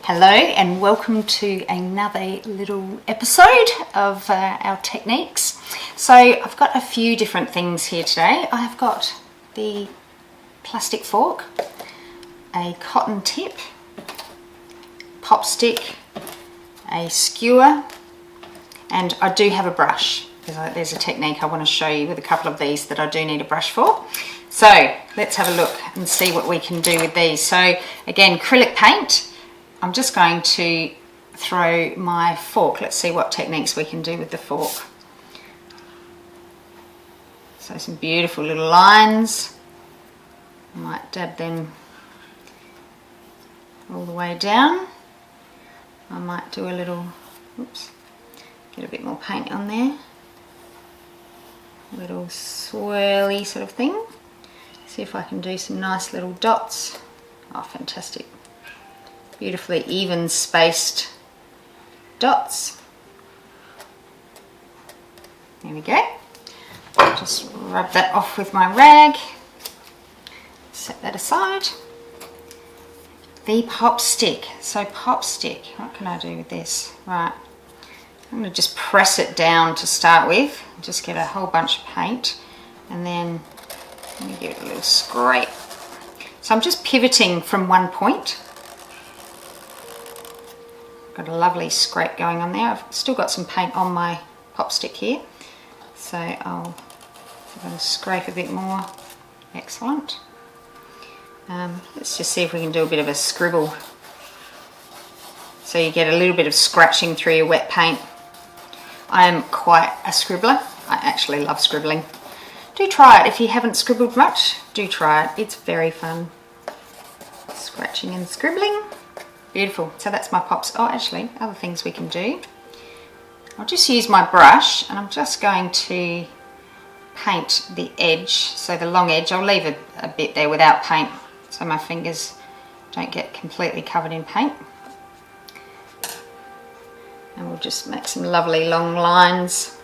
Hello and welcome to another little episode of our techniques. So I've got a few different things here today. I have got the plastic fork, a cotton tip, pop stick, a skewer, and I do have a brush. There's a technique I want to show you with a couple of these that I do need a brush for. So let's have a look and see what we can do with these. So again, acrylic paint. I'm just going to throw my fork. Let's see what techniques we can do with the fork. So some beautiful little lines. I might dab them all the way down. I might do a little, oops, get a bit more paint on there. A little swirly sort of thing. See if I can do some nice little dots. Oh, fantastic. Beautifully even spaced dots. There we go. Just rub that off with my rag. Set that aside. The pop stick. So pop stick, what can I do with this? Right, I'm going to just press it down to start with. Just get a whole bunch of paint and then let me give it a little scrape. So I'm just pivoting from one point. Got a lovely scrape going on there. I've still got some paint on my pop stick here, so I'll scrape a bit more. Excellent. Let's just see if we can do a bit of a scribble, so you get a little bit of scratching through your wet paint. I am quite a scribbler. I actually love scribbling. Do try it if you haven't scribbled much. Do try it. It's very fun. Scratching and scribbling. Beautiful. So that's my pops. Oh, actually, other things we can do. I'll just use my brush and I'm just going to paint the edge. So the long edge, I'll leave a bit there without paint so my fingers don't get completely covered in paint. And we'll just make some lovely long lines.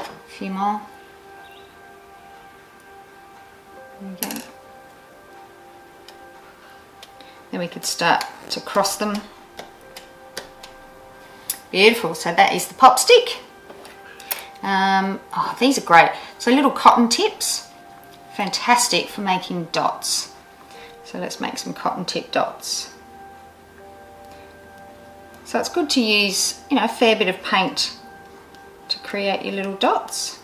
A few more. There we go. Then we could start to cross them. Beautiful. So that is the pop stick. Oh, these are great. So little cotton tips, fantastic for making dots. So let's make some cotton tip dots. So it's good to use, you know, a fair bit of paint to create your little dots.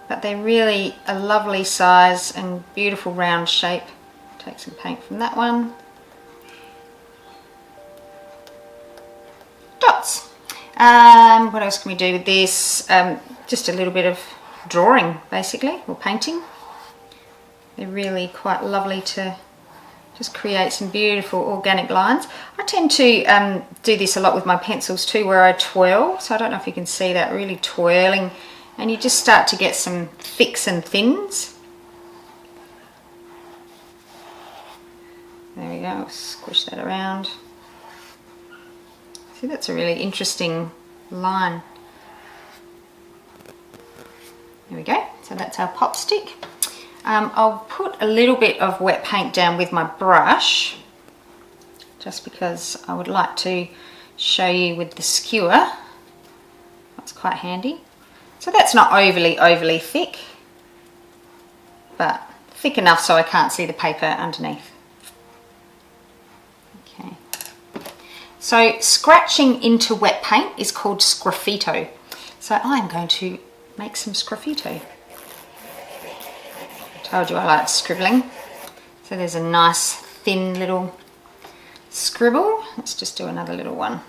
But they're really a lovely size and beautiful round shape. Take some paint from that one. Dots. What else can we do with this? Just a little bit of drawing, basically, or painting. They're really quite lovely to just create some beautiful organic lines. I tend to do this a lot with my pencils too, where I twirl. So I don't know if you can see that, really twirling. And you just start to get some thicks and thins. There we go, squish that around. See, that's a really interesting line. There we go, so that's our pop stick. I'll put a little bit of wet paint down with my brush, just because I would like to show you with the skewer. That's quite handy. So that's not overly thick, but thick enough so I can't see the paper underneath. So scratching into wet paint is called sgraffito. So I'm going to make some sgraffito. I told you I like scribbling. So there's a nice thin little scribble. Let's just do another little one.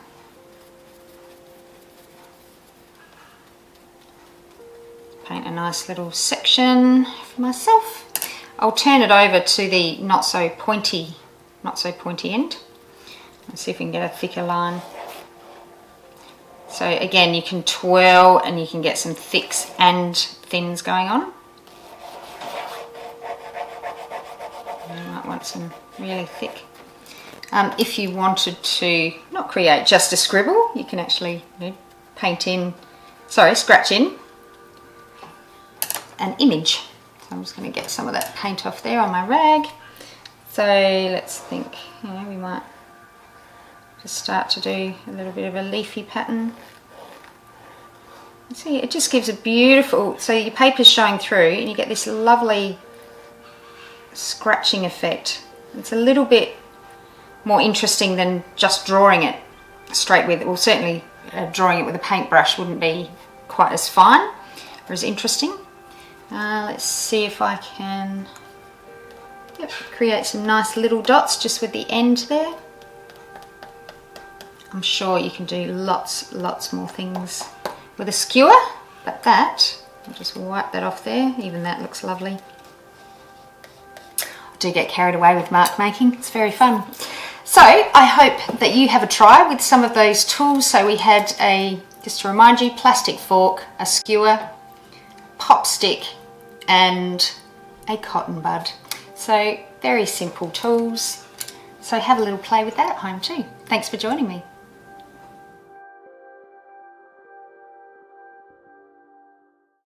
Paint a nice little section for myself. I'll turn it over to the not so pointy end. Let's see if we can get a thicker line. So again, you can twirl and you can get some thicks and thins going on. You might want some really thick. If you wanted to not create just a scribble, you can actually scratch in an image. So I'm just going to get some of that paint off there on my rag. So let's think, you know, we might just start to do a little bit of a leafy pattern. See, it just gives a beautiful, so your paper's showing through and you get this lovely scratching effect. It's a little bit more interesting than just drawing it straight with, well certainly drawing it with a paintbrush wouldn't be quite as fine or as interesting. Let's see if I can create some nice little dots just with the end there. I'm sure you can do lots more things with a skewer, but that, I'll just wipe that off there, even that looks lovely. I do get carried away with mark making, it's very fun. So I hope that you have a try with some of those tools. So we had just to remind you, plastic fork, a skewer, pop stick and a cotton bud. So very simple tools. So have a little play with that at home too. Thanks for joining me.